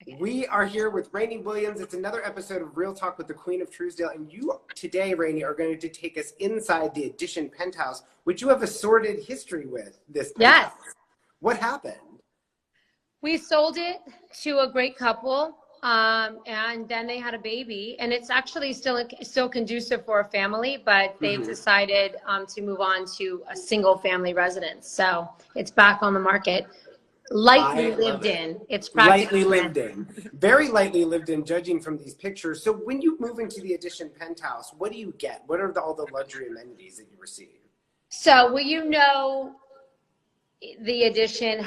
We are here with Rayni Williams. It's another episode of Real Talk with the Queen of Truesdale. And you today, Rayni, are going to take us inside the Edition Penthouse, which you have a sordid history with this penthouse. Yes. What happened? We sold it to a great couple, and then they had a baby. And it's actually still conducive for a family, but they've decided to move on to a single family residence. So it's back on the market. Lightly lived in. It's practically lightly lived in. Very lightly lived in, judging from these pictures. So when you move into the Edition Penthouse, what do you get? What are all the luxury amenities that you receive? So, well, you know, the Edition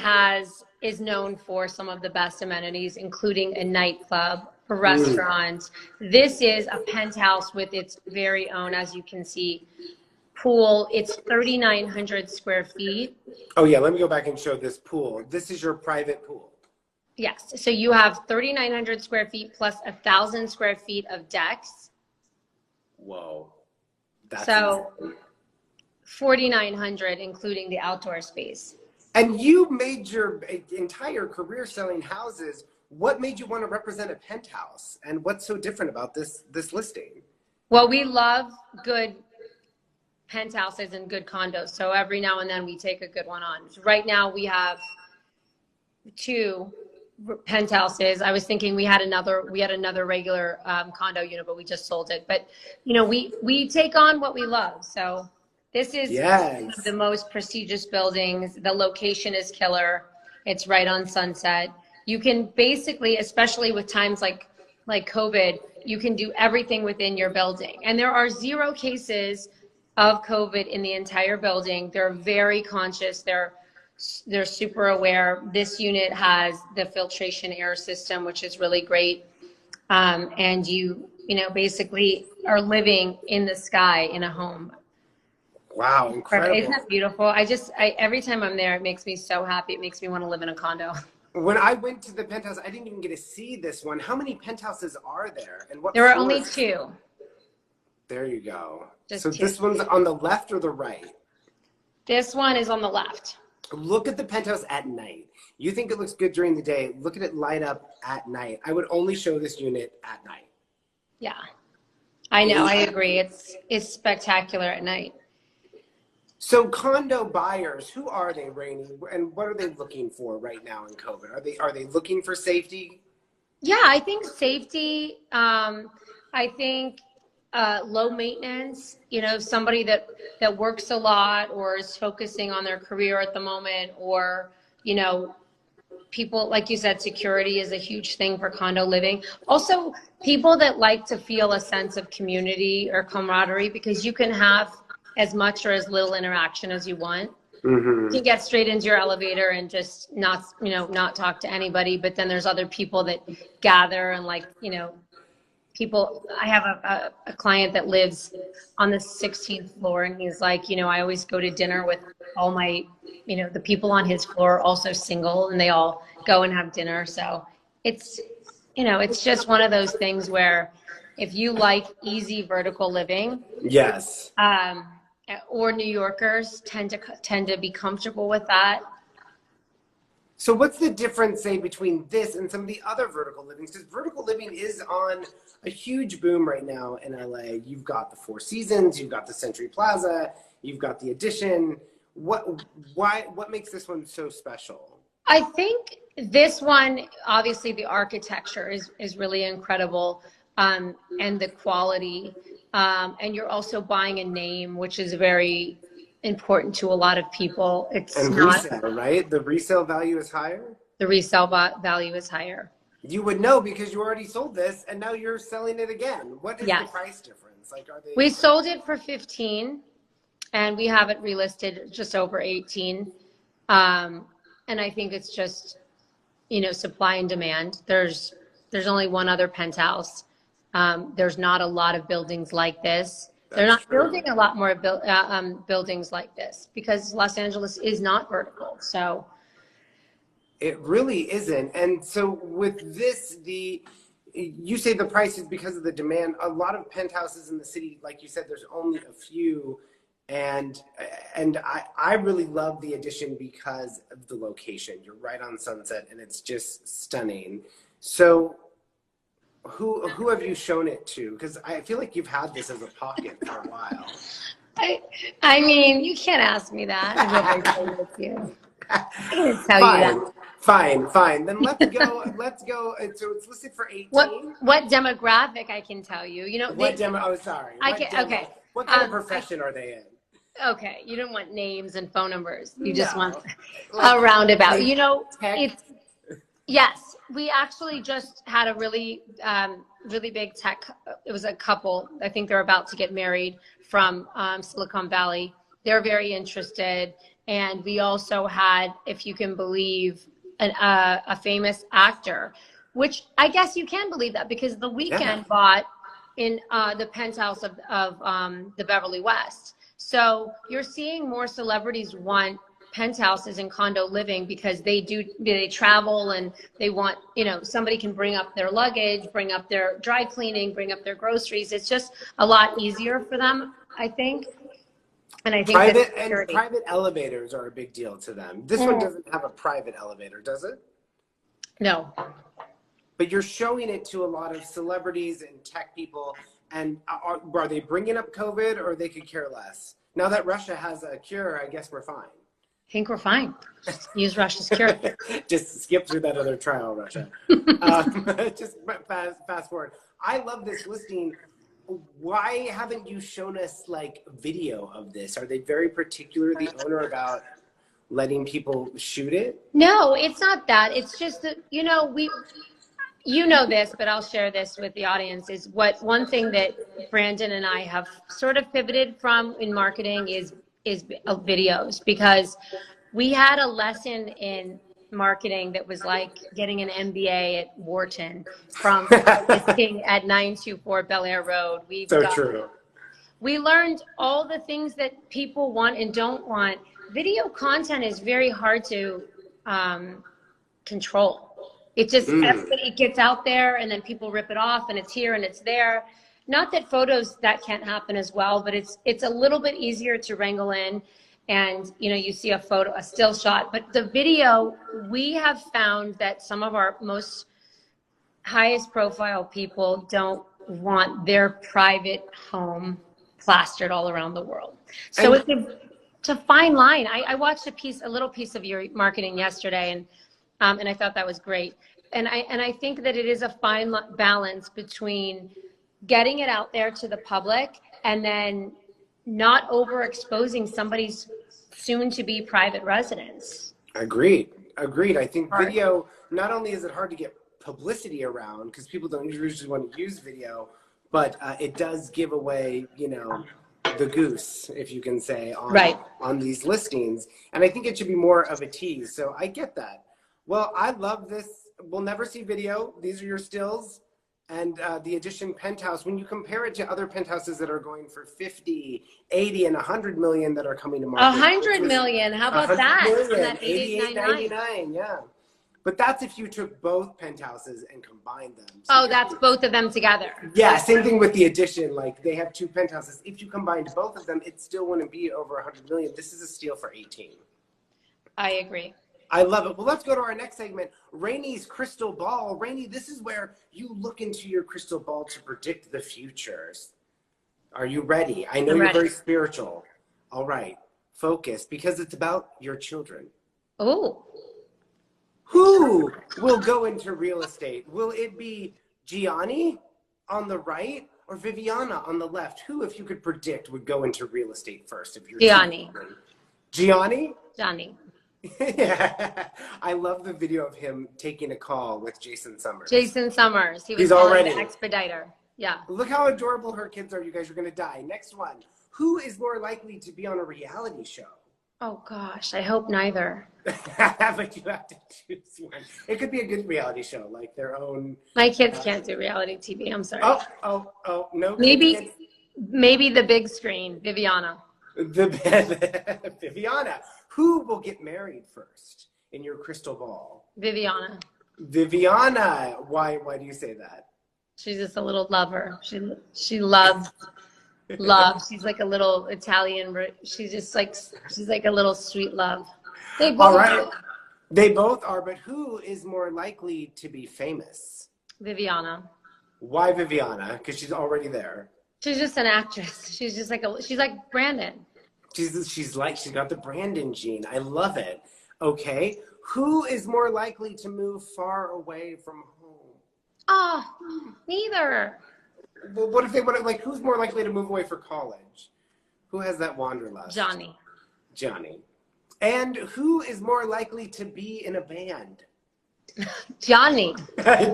is known for some of the best amenities, including a nightclub, a restaurant. This is a penthouse with its very own, as you can see, pool. It's 3,900 square feet. Oh yeah, let me go back and show this pool. This is your private pool. Yes, so you have 3,900 square feet plus 1,000 square feet of decks. Whoa. That's so insane. 4,900 including the outdoor space. And you made your entire career selling houses. What made you want to represent a penthouse? And what's so different about this listing? Well, we love good penthouses and good condos. So every now and then we take a good one on. Right now we have 2 penthouses. I was thinking we had another regular condo unit, but we just sold it. But you know, we take on what we love. So this is one of the most prestigious buildings. The location is killer. It's right on Sunset. You can basically, especially with times like COVID, you can do everything within your building. And there are 0 cases of COVID in the entire building. They're very conscious. They're super aware. This unit has the filtration air system, which is really great. And you know, basically are living in the sky in a home. Wow, incredible. Isn't that beautiful? Every time I'm there, it makes me so happy. It makes me want to live in a condo. When I went to the penthouse, I didn't even get to see this one. How many penthouses are there? And what? There are only 2. There you go. Just so 2. This one's on the left or the right? This one is on the left. Look at the penthouse at night. You think it looks good during the day. Look at it light up at night. I would only show this unit at night. Yeah, I know. I agree. It's spectacular at night. So condo buyers, who are they, Rayni? And what are they looking for right now in COVID? Are they looking for safety? Yeah, I think safety. I think low maintenance, you know, somebody that works a lot or is focusing on their career at the moment, or, you know, people, like you said, security is a huge thing for condo living. Also, people that like to feel a sense of community or camaraderie, because you can have as much or as little interaction as you want. You can get straight into your elevator and just not talk to anybody, but then there's other people that gather and, like, you know, people. I have a client that lives on the 16th floor, and he's like, you know, I always go to dinner with all my, you know, the people on his floor are also single, and they all go and have dinner. So it's, you know, it's just one of those things where if you like easy vertical living, yes, or New Yorkers tend to be comfortable with that. So what's the difference, say, between this and some of the other vertical livings? Because vertical living is on a huge boom right now in LA. You've got the Four Seasons, you've got the Century Plaza, you've got the Edition. What makes this one so special? I think this one, obviously the architecture is really incredible, and the quality. And you're also buying a name, which is very important to a lot of people. It's and not resale, right? The resale value is higher? The resale value is higher. You would know because you already sold this and now you're selling it again. What is the price difference? Like, are they... We sold it for 15 and we have it relisted just over 18. And I think it's just, you know, supply and demand. There's only one other penthouse. There's not a lot of buildings like this. They're not building a lot more buildings like this because Los Angeles is not vertical. So it really isn't. And so with this, you say the price is because of the demand. A lot of penthouses in the city, like you said, there's only a few. And I really love the Edition because of the location. You're right on Sunset and it's just stunning. So who have you shown it to? Because I feel like you've had this as a pocket for a while. I mean, you can't ask me that. I'm going to tell Fine. you that. Fine. Then let's go. So it's listed for 18. What demographic I can tell you? You know, Oh, sorry. Okay. What kind of profession are they in? Okay, you don't want names and phone numbers. You just want a roundabout. You know, yes. We actually just had a really big tech. It was a couple. I think they're about to get married from Silicon Valley. They're very interested. And we also had, if you can believe, a famous actor, which I guess you can believe that because The Weeknd bought in the penthouse of the Beverly West. So you're seeing more celebrities want penthouses and condo living because they travel and they want, you know, somebody can bring up their luggage, bring up their dry cleaning, bring up their groceries. It's just a lot easier for them, I think. And I think private elevators are a big deal to them. This one doesn't have a private elevator, does it? No. But you're showing it to a lot of celebrities and tech people. And are they bringing up COVID, or they could care less? Now that Russia has a cure, I guess we're fine. I think we're fine. Just use Russia's cure. Just skip through that other trial, Russia. Just fast forward. I love this listing. Why haven't you shown us like video of this? Are they very particular, the owner, about letting people shoot it? No, it's not that. It's just that, you know, you know this, but I'll share this with the audience, is one thing that Brandon and I have sort of pivoted from in marketing is videos, because we had a lesson in marketing that was like getting an MBA at Wharton from listing at 924 Bel Air Road. True. We learned all the things that people want and don't want. Video content is very hard to control. It just it gets out there and then people rip it off and it's here and it's there. Not that photos, that can't happen as well, but it's a little bit easier to wrangle in. And, you know, you see a photo, a still shot, but the video, we have found that some of our most highest profile people don't want their private home plastered all around the world. So it's a fine line. I watched a little piece of your marketing yesterday, and I thought that was great. And I think that it is a fine balance between getting it out there to the public and then not overexposing somebody's soon-to-be private residence. Agreed. I think video, not only is it hard to get publicity around because people don't usually want to use video, but it does give away, you know, the goose, if you can say, on these listings. And I think it should be more of a tease. So I get that. Well, I love this. We'll never see video. These are your stills. And the Edition Penthouse, when you compare it to other penthouses that are going for 50, 80, and 100 million that are coming to market. 100 million, how about that? Million, that 88.99, yeah. But that's if you took both penthouses and combined them. So that's both of them together. Yeah, same thing with the Edition. Like, they have two penthouses. If you combined both of them, it still wouldn't be over 100 million. This is a steal for 18. I agree. I love it. Well, let's go to our next segment, Rayni's crystal ball. Rayni, this is where you look into your crystal ball to predict the futures. Are you ready? I know you're very spiritual. All right, focus, because it's about your children. Oh. Who will go into real estate? Will it be Gianni on the right or Viviana on the left? Who, if you could predict, would go into real estate first? If you're Gianni. Gianni? Johnny. Yeah, I love the video of him taking a call with Jason Summers. Jason Summers. He's already the expediter. Yeah. Look how adorable her kids are. You guys are going to die. Next one. Who is more likely to be on a reality show? Oh, gosh. I hope neither. But you have to choose one. It could be a good reality show, like their own. My kids can't do reality TV. I'm sorry. Oh, no. Maybe the big screen. Viviana. Viviana. Who will get married first in your crystal ball? Viviana. Why do you say that? She's just a little lover. She loves love. She's like a little Italian. She's like a little sweet love. They both. All right. They both are, but who is more likely to be famous? Viviana. Why Viviana? Because she's already there. She's just an actress. She's just like she's like Brandon. She's got the Brandon gene. I love it. Okay. Who is more likely to move far away from home? Oh, neither. Well, what if they want to, like, who's more likely to move away for college? Who has that wanderlust? Johnny. And who is more likely to be in a band? Johnny.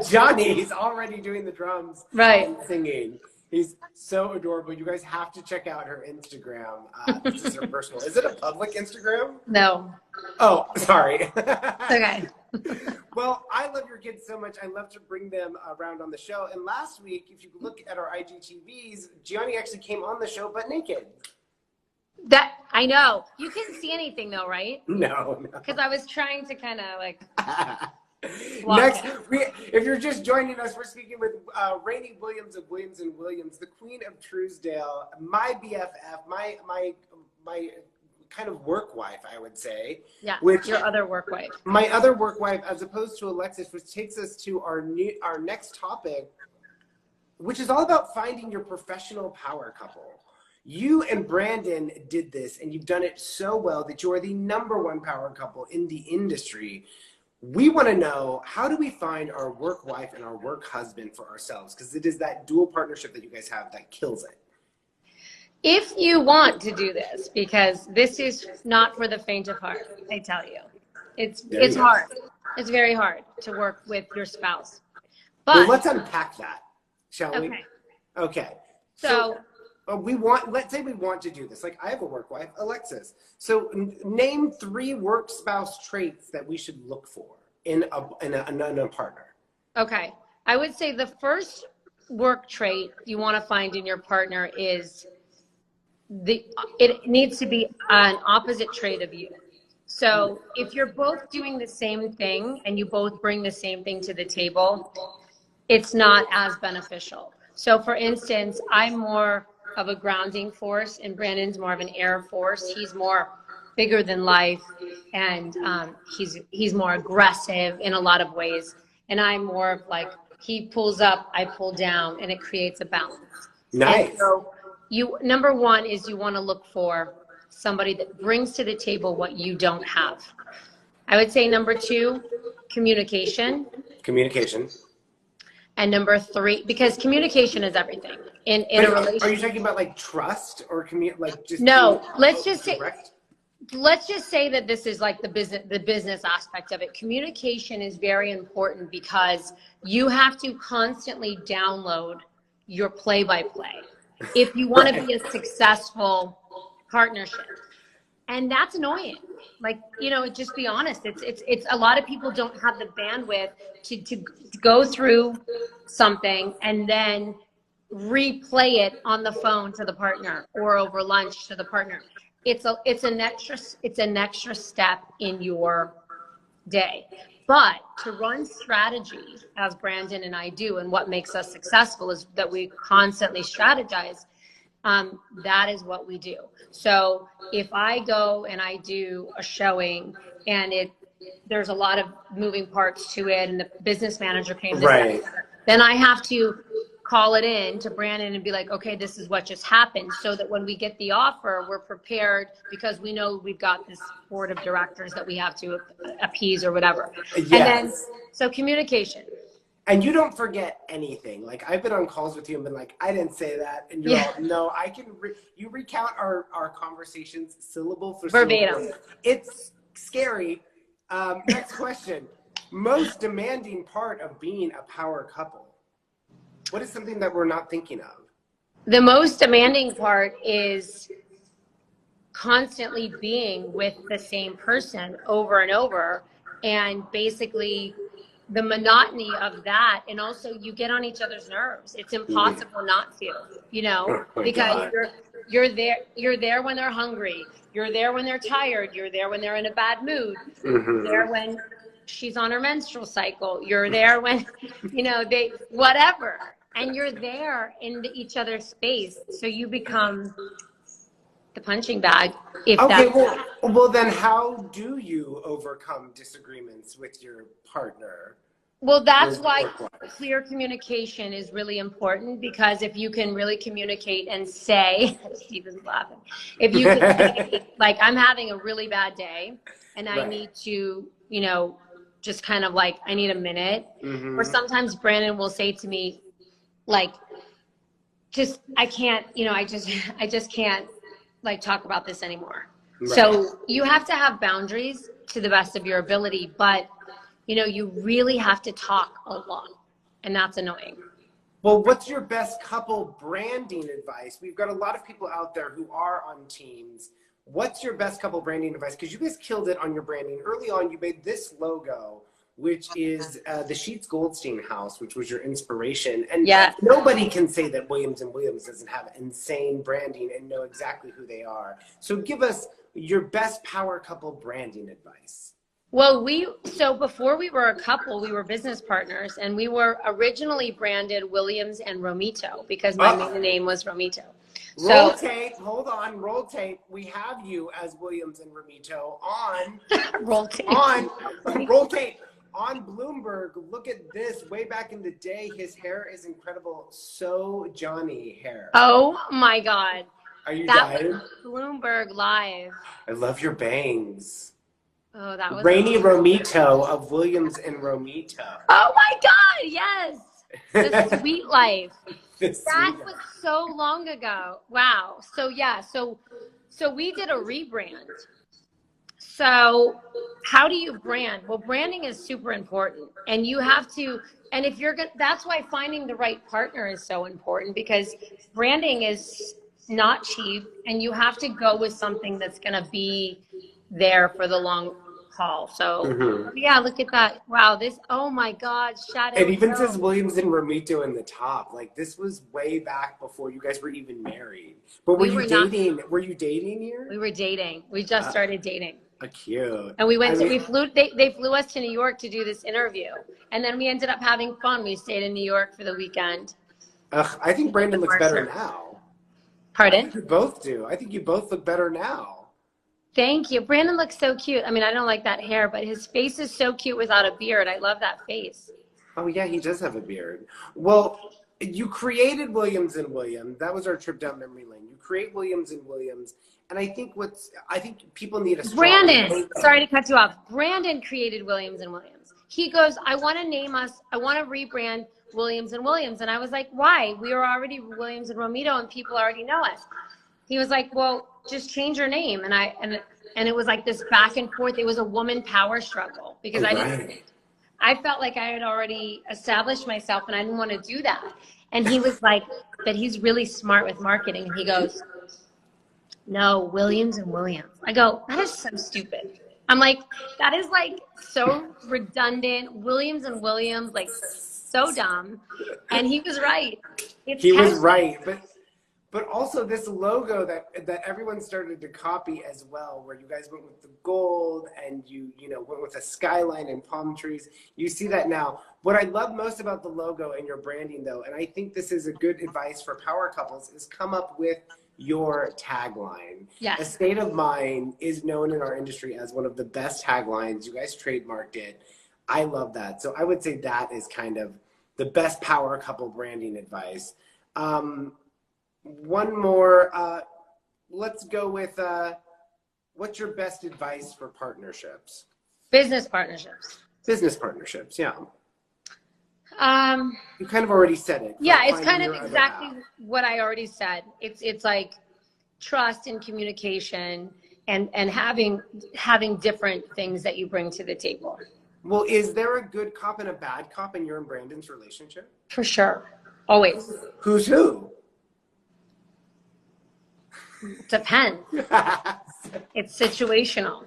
Johnny. He's already doing the drums. Right. And singing. He's so adorable. You guys have to check out her Instagram. This is her personal. Is it a public Instagram? No. Oh, sorry. Okay. Well, I love your kids so much. I love to bring them around on the show. And last week, if you look at our IGTVs, Gianni actually came on the show but naked. That I know. You couldn't see anything though, right? No. Because I was trying to kind of like. Next, if you're just joining us, we're speaking with Rayni Williams of Williams & Williams, the Queen of Truesdale, my BFF, my kind of work wife, I would say. Yeah, which, your other work wife. My other work wife, as opposed to Alexis, which takes us to our next topic, which is all about finding your professional power couple. You and Brandon did this, and you've done it so well that you are the #1 power couple in the industry. We want to know, how do we find our work wife and our work husband for ourselves? Because it is that dual partnership that you guys have that kills it. If you want to do this, because this is not for the faint of heart, I tell you. It's hard. It's very hard to work with your spouse. But well, let's unpack that, shall we? Okay. So let's say we want to do this. Like, I have a work wife, Alexis. So name 3 work spouse traits that we should look for in a partner. Okay. I would say the first work trait you want to find in your partner is it needs to be an opposite trait of you. So if you're both doing the same thing and you both bring the same thing to the table, it's not as beneficial. So for instance, I'm more of a grounding force and Brandon's more of an air force. He's more bigger than life, and he's more aggressive in a lot of ways, and I'm more of like, he pulls up, I pull down, and it creates a balance. Nice. And so #1 is you want to look for somebody that brings to the table what you don't have. I would say #2, communication. And #3, because communication is everything in a relationship. Are you talking about like trust or like just? No, let's just say that this is like the business aspect of it. Communication is very important because you have to constantly download your play-by-play if you want to be a successful partnership. And that's annoying. Like, just be honest. It's a lot of people don't have the bandwidth to go through something and then replay it on the phone to the partner or over lunch to the partner. It's an extra step in your day. But to run strategy, as Brandon and I do, and what makes us successful is that we constantly strategize. That is what we do. So if I go and I do a showing and there's a lot of moving parts to it and the business manager came to right. Then I have to call it in to Brandon and be like, okay, this is what just happened, so that when we get the offer, we're prepared because we know we've got this board of directors that we have to appease or whatever. Yes. And then, so communication. And you don't forget anything. Like, I've been on calls with you and been like, I didn't say that. And you're all, no, I can, you recount our conversations syllable for verbatim. Syllable. It's scary. Next question. Most demanding part of being a power couple. What is something that we're not thinking of? The most demanding part is constantly being with the same person over and over, and basically the monotony of that, and also you get on each other's nerves. It's impossible not to, because you're there when they're hungry, you're there when they're tired, you're there when they're in a bad mood, you're there when she's on her menstrual cycle, you're there when they whatever, and you're there in each other's space, so you become the punching bag. If Okay, that's well, then how do you overcome disagreements with your partner? Well, that's why clear communication is really important, because if you can really communicate and say, Stephen's laughing, if you can say, like, I'm having a really bad day and I need to, you know, just kind of like, I need a minute. Or sometimes Brandon will say to me, like, just, I can't, you know, I just can't like talk about this anymore. Right. So you have to have boundaries to the best of your ability, but you know, you really have to talk a lot, and that's annoying. Well, what's your best couple branding advice? We've got a lot of people out there who are on teams. What's your best couple branding advice? Because you guys killed it on your branding. Early on, you made this logo, which is the Sheets Goldstein house, which was your inspiration. And nobody can say that Williams & Williams doesn't have insane branding and know exactly who they are. So give us your best power couple branding advice. Well, so before we were a couple, we were business partners, and we were originally branded Williams and Romito because my maiden name was Romito. Roll tape, hold on, roll tape. We have you as Williams and Romito on roll tape. Roll tape on Bloomberg. Look at this. Way back in the day, his hair is incredible. So Johnny hair. Oh my God. Are you dying? Was Bloomberg Live. I love your bangs. Oh, that was Rayni Romito of Williams and Romito. Oh my God, yes. The Sweet Life. That was so long ago. Wow. So yeah, so we did a rebrand. So how do you brand? Well, branding is super important, and you have to, and if you're that's why finding the right partner is so important, because branding is not cheap, and you have to go with something that's going to be there for the long haul. So yeah, look at that. Wow, this, oh my God, Shadow. It even says Williams and Romito in the top. Like, this was way back before you guys were even married. But were you dating here? We were dating. We just started dating. Cute. And we went they flew us to New York to do this interview. And then we ended up having fun. We stayed in New York for the weekend. I think Brandon looks better now. Pardon? I think you both do. I think you both look better now. Thank you. Brandon looks so cute. I mean, I don't like that hair, but his face is so cute without a beard. I love that face. Oh, yeah, he does have a beard. Well, you created Williams & Williams. That was our trip down memory lane. You create Williams & Williams. And I think people need a strong Brandon, sorry to cut you off. Brandon created Williams & Williams. He goes, I want to rebrand Williams & Williams. And I was like, why? We were already Williams and Romito, and people already know us. He was like, well, just change your name. And it was like this back and forth. It was a woman power struggle, because I felt like I had already established myself, and I didn't want to do that. And he was like, but he's really smart with marketing. And he goes, no, Williams & Williams. I go, that is so stupid. I'm like, that is like so redundant. Williams & Williams, like so dumb. And he was right. He was right. But also this logo that everyone started to copy as well, where you guys went with the gold and you went with a skyline and palm trees. You see that now. What I love most about the logo and your branding, though, and I think this is a good advice for power couples, is come up with your tagline. Yes. A State of Mind is known in our industry as one of the best taglines. You guys trademarked it. I love that. So I would say that is kind of the best power couple branding advice. One more, let's go with, what's your best advice for partnerships? Business partnerships. Business partnerships, yeah. You kind of already said it. Yeah, it's kind of exactly what I already said. It's like trust and communication and having different things that you bring to the table. Well, is there a good cop and a bad cop in your and Brandon's relationship? For sure. Always. Who's who? Depends. It's situational.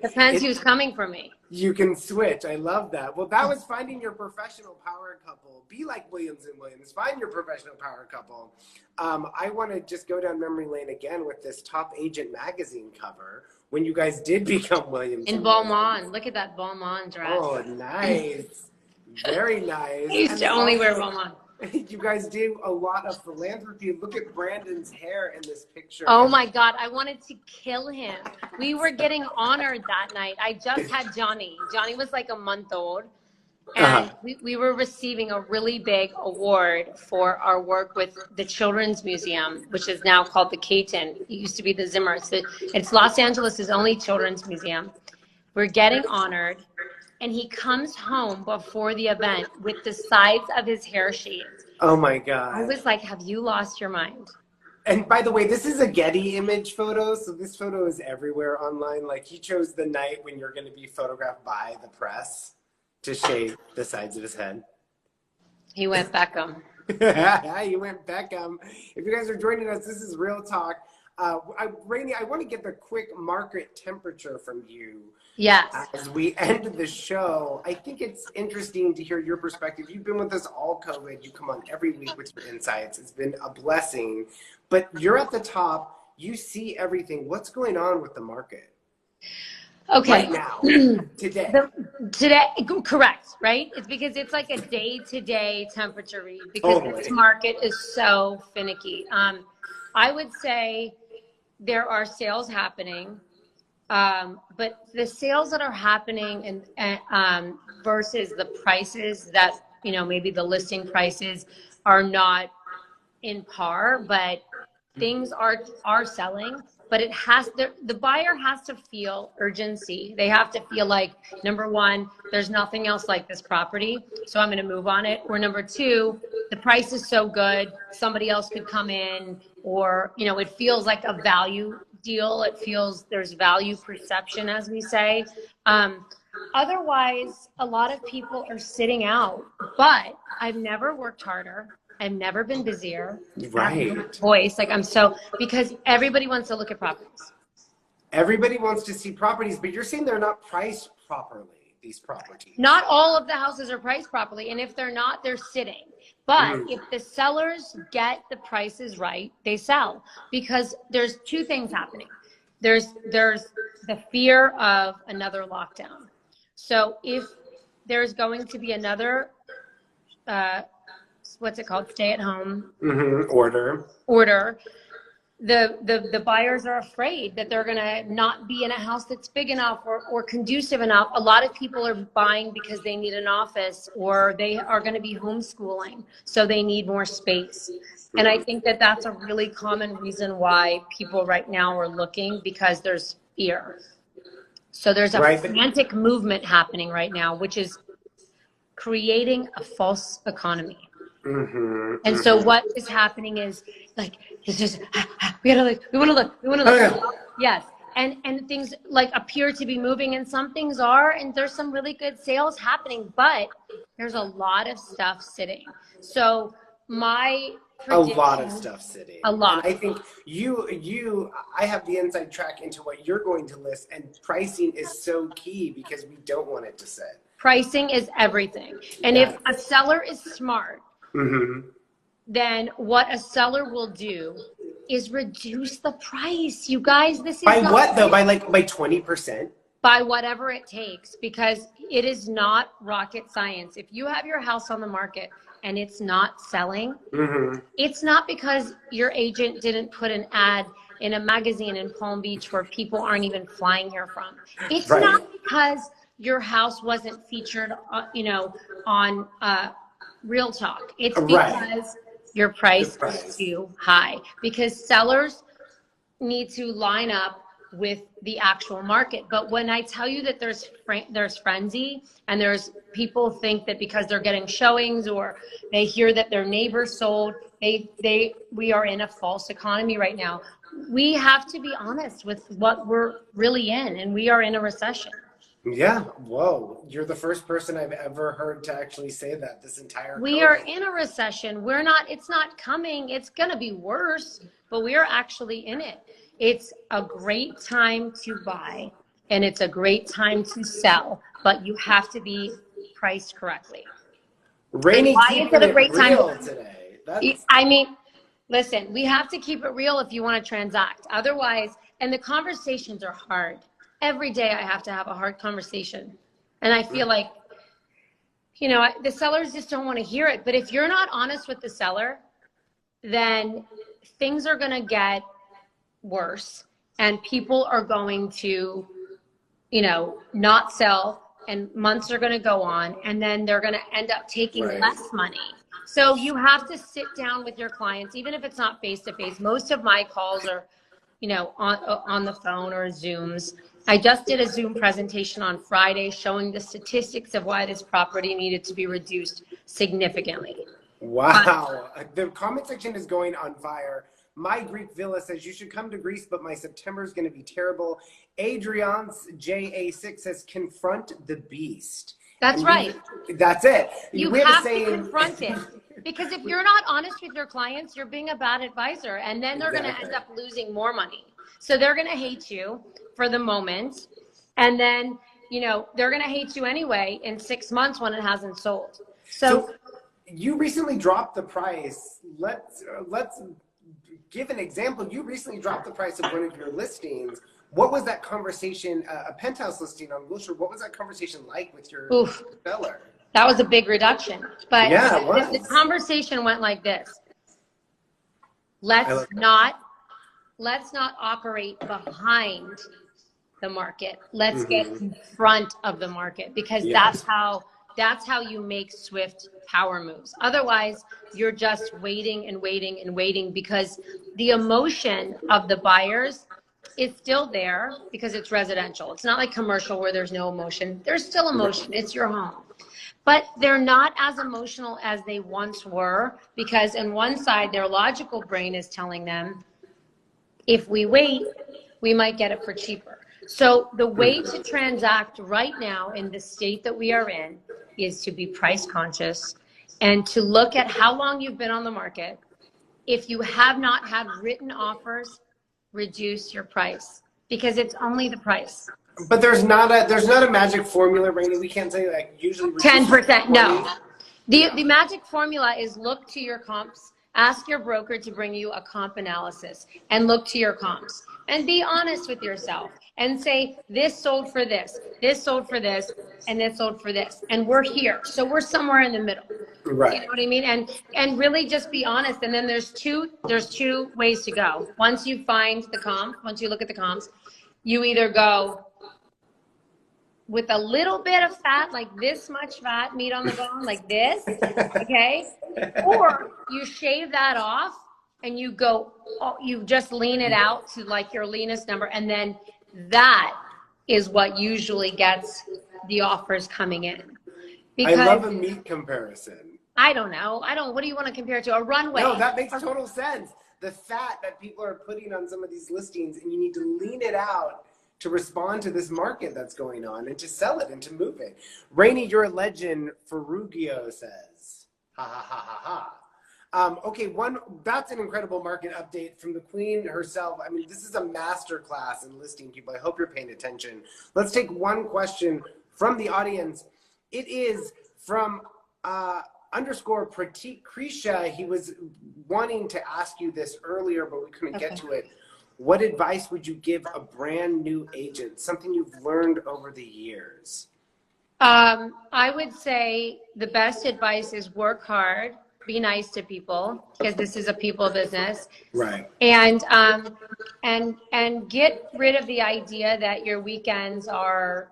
Depends who's coming for me. You can switch. I love that. Well, that was finding your professional power couple. Be like Williams & Williams. Find your professional power couple. I want to just go down memory lane again with this Top Agent magazine cover when you guys did become Williams. In Balmain. Look at that Balmain dress. Oh, nice. Very nice. I used to only wear Balmain. You guys do a lot of philanthropy. Look at Brandon's hair in this picture. Oh my God, I wanted to kill him. We were getting honored that night. I just had Johnny. Johnny was like a month old. And we were receiving a really big award for our work with the Children's Museum, which is now called the Caton. It used to be the Zimmer. It's Los Angeles' only children's museum. We're getting honored. And he comes home before the event with the sides of his hair shaved. Oh my God. I was like, have you lost your mind? And by the way, this is a Getty image photo. So this photo is everywhere online. Like he chose the night when you're going to be photographed by the press to shave the sides of his head. He went Beckham. He went Beckham. If you guys are joining us, this is Real Talk. Rayni, I want to get the quick market temperature from you. Yes. As we end the show, I think it's interesting to hear your perspective. You've been with us all COVID. You come on every week with your insights. It's been a blessing. But you're at the top. You see everything. What's going on with the market? Okay. Right now, today. Today, correct, right? It's because it's like a day-to-day temperature read because this market is so finicky. I would say there are sales happening, but the sales that are happening and versus the prices that, you know, maybe the listing prices are not in par, but things are selling. But it has the buyer has to feel urgency. They have to feel like, number one, there's nothing else like this property, so I'm going to move on it. Or number two, the price is so good, somebody else could come in, or, you know, it feels like a value deal. It feels there's value perception, as we say. Otherwise, a lot of people are sitting out, but I've never worked harder. I've never been busier. Right. Voice, like because everybody wants to look at properties. Everybody wants to see properties, but you're saying they're not priced properly, these properties. Not all of the houses are priced properly. And if they're not, they're sitting. But if the sellers get the prices right, they sell. Because there's two things happening. There's the fear of another lockdown. So if there's going to be another what's it called? Stay at home order. The buyers are afraid that they're going to not be in a house that's big enough or conducive enough. A lot of people are buying because they need an office or they are going to be homeschooling. So they need more space. And I think that that's a really common reason why people right now are looking, because there's fear. So there's a frantic movement happening right now, which is creating a false economy. And so what is happening is like, it's just, we want to look. Yes. And things like appear to be moving, and some things are, and there's some really good sales happening, but there's a lot of stuff sitting. So my prediction, a lot of stuff sitting. A lot. And I think I have the inside track into what you're going to list, and pricing is so key because we don't want it to sit. Pricing is everything. And if a seller is smart, then what a seller will do is reduce the price. You guys, this is by what though? By 20%? By whatever it takes, because it is not rocket science. If you have your house on the market and it's not selling, it's not because your agent didn't put an ad in a magazine in Palm Beach where people aren't even flying here from. It's not because your house wasn't featured, on Real Talk. It's because your price is too high. Because sellers need to line up with the actual market. But when I tell you that there's frenzy, and there's people think that because they're getting showings or they hear that their neighbor sold, we are in a false economy right now. We have to be honest with what we're really in, and we are in a recession. Yeah. Whoa. You're the first person I've ever heard to actually say that this entire We are in a recession. It's not coming. It's going to be worse, but we are actually in it. It's a great time to buy, and it's a great time to sell, but you have to be priced correctly. Rayni, why is it a great time today? I mean, listen, we have to keep it real if you want to transact. Otherwise, and the conversations are hard. Every day I have to have a hard conversation. And I feel like you know, the sellers just don't want to hear it. But if you're not honest with the seller, then things are going to get worse and people are going to, you know, not sell and months are going to go on and then they're going to end up taking less money. So you have to sit down with your clients, even if it's not face to face. Most of my calls are, you know, on the phone or Zooms. I just did a Zoom presentation on Friday showing the statistics of why this property needed to be reduced significantly. Wow. The comment section is going on fire. My Greek Villa says, you should come to Greece, but my September is going to be terrible. Adrian's JA6 says, confront the beast. That's right. That's it. You have to confront it. Because if you're not honest with your clients, you're being a bad advisor. And then they're going to end up losing more money. So they're going to hate you for the moment. And then, you know, they're going to hate you anyway in 6 months when it hasn't sold. So you recently dropped the price. Let's give an example. You recently dropped the price of one of your listings. What was that conversation, a penthouse listing on Lush, what was that conversation like with your seller? That was a big reduction. But yeah, it was. The conversation went like this. Let's not operate behind the market. Let's get in front of the market, because that's how you make swift power moves. Otherwise, you're just waiting and waiting and waiting, because the emotion of the buyers is still there because it's residential. It's not like commercial where there's no emotion. There's still emotion. It's your home. But they're not as emotional as they once were, because on one side, their logical brain is telling them, if we wait, we might get it for cheaper. So the way to transact right now in the state that we are in is to be price conscious and to look at how long you've been on the market. If you have not had written offers, reduce your price, because it's only the price. But there's not a magic formula, Rayni. We can't say like usually 10%. No. The magic formula is look to your comps. Ask your broker to bring you a comp analysis and look to your comps and be honest with yourself and say, this sold for this sold for this, and this sold for this. And we're here. So we're somewhere in the middle. Right. You know what I mean? And really just be honest. And then there's two ways to go. Once you find the comp, once you look at the comps, you either go with a little bit of fat, like this much fat, meat on the bone, like this, okay? Or you shave that off and you go, you just lean it out to like your leanest number. And then that is what usually gets the offers coming in. Because I love a meat comparison. I don't know. What do you want to compare it to? A runway? No, that makes total sense. The fat that people are putting on some of these listings, and you need to lean it out to respond to this market that's going on and to sell it and to move it. Rayni, you're a legend, Ferrugio says. Ha ha ha ha ha. Okay, that's an incredible market update from the queen herself. I mean, this is a master class in listing people. I hope you're paying attention. Let's take one question from the audience. It is from underscore Pratik Krisha. He was wanting to ask you this earlier, but we couldn't get to it. What advice would you give a brand new agent? Something you've learned over the years? I would say the best advice is work hard, be nice to people, because this is a people business. Right. And get rid of the idea that your weekends are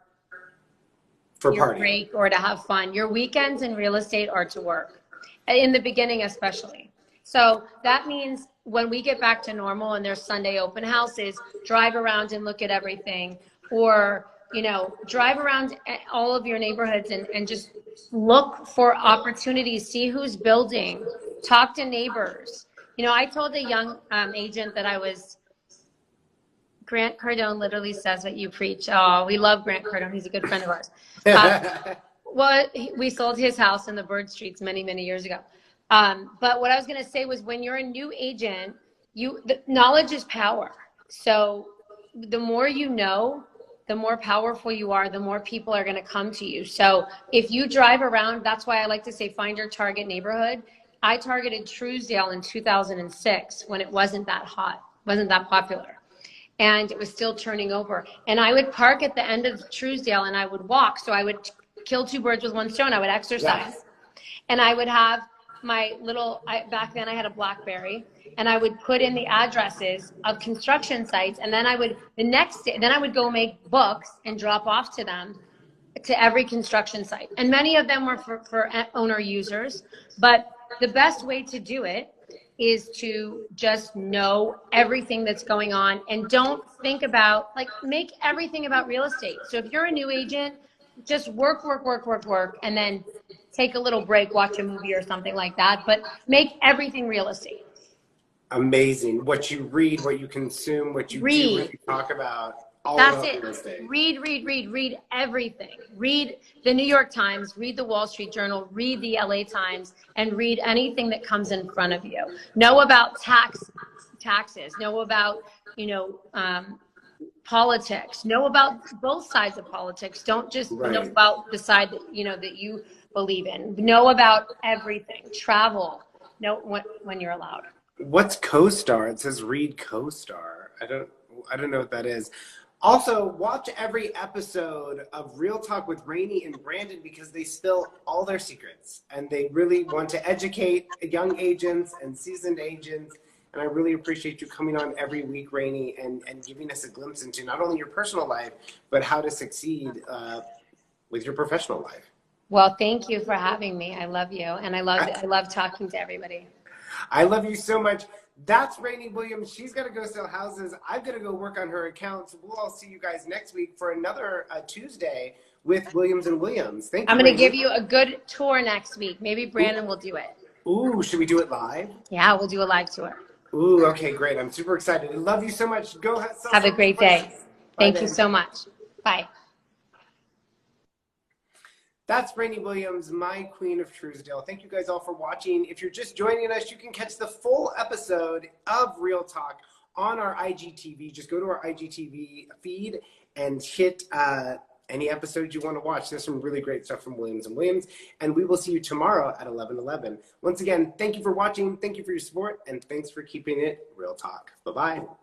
for your partying, break or to have fun. Your weekends in real estate are to work, in the beginning especially. So that means when we get back to normal and there's Sunday open houses, drive around and look at everything, or, you know, drive around all of your neighborhoods and just look for opportunities, see who's building, talk to neighbors. You know, I told a young agent that I was, Grant Cardone literally says what you preach. Oh, we love Grant Cardone. He's a good friend of ours. Well, we sold his house in the Bird Streets many, many years ago. But what I was going to say was, when you're a new agent, the knowledge is power. So the more you know, the more powerful you are, the more people are going to come to you. So if you drive around, that's why I like to say, find your target neighborhood. I targeted Truesdale in 2006 when it wasn't that hot, wasn't that popular. And it was still turning over. And I would park at the end of Truesdale and I would walk. So I would kill two birds with one stone. I would exercise. Yes. And I would have my little, back then I had a BlackBerry, and I would put in the addresses of construction sites. And then I would, the next day, then I would go make books and drop off to them, to every construction site. And many of them were for owner users. But the best way to do it is to just know everything that's going on, and don't think about, like, make everything about real estate. So if you're a new agent, just work, and then take a little break, watch a movie or something like that, but make everything real estate. Amazing. What you read, what you consume, what you do, what you talk about. All That's about it. real estate. Read everything. Read the New York Times, read the Wall Street Journal, read the LA Times, and read anything that comes in front of you. Know about taxes. Know about, politics. Know about both sides of politics. Don't just know about the side that, that you believe in. Know about everything. Travel. Know when you're allowed. What's CoStar? It says read CoStar. I don't know what that is. Also, watch every episode of Real Talk with Rayni and Brandon, because they spill all their secrets, and they really want to educate young agents and seasoned agents. And I really appreciate you coming on every week, Rayni, and giving us a glimpse into not only your personal life, but how to succeed with your professional life. Well, thank you for having me. I love you, and I love talking to everybody. I love you so much. That's Rayni Williams. She's got to go sell houses. I've got to go work on her accounts. We'll all see you guys next week for another Tuesday with Williams and Williams. Thank you. I'm going to give you a good tour next week. Maybe Brandon will do it. Ooh, should we do it live? Yeah, we'll do a live tour. Ooh, okay, great. I'm super excited. I love you so much. Go ahead. Have a great day. Thank you so much. Bye. That's Rayni Williams, my queen of Truesdale. Thank you guys all for watching. If you're just joining us, you can catch the full episode of Real Talk on our IGTV. Just go to our IGTV feed and hit any episode you want to watch. There's some really great stuff from Williams and Williams. And we will see you tomorrow at 11:11. Once again, thank you for watching. Thank you for your support. And thanks for keeping it Real Talk. Bye-bye.